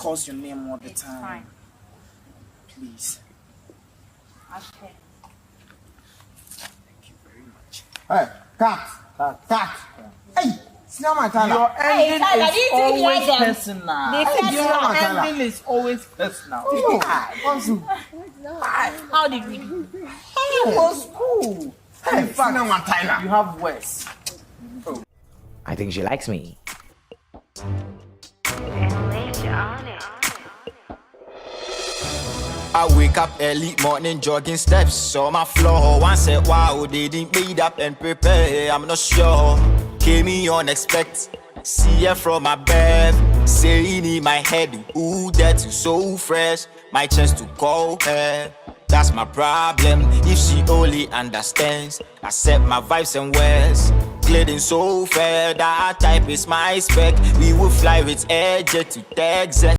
calls your name all the time. Fine. Please. Okay. Thank you very much. Hey, cat. Hey, it's not my time. Your ending Tyler, is didn't you hear always them? personal. They said Your Tyler. ending is always personal. How did we do? It was cool. Hey, In fact, not my time. you have worse. I think she likes me. I wake up early morning jogging steps on my floor. One said, wow, they didn't made up and prepare. I'm not sure. Came in unexpected. See her from my bed, saying in my head, ooh, that you so fresh. My chance to call her. That's my problem. If she only understands, I set my vibes and words. Gliding so fair, that type is my spec. We will fly with edge to Texas.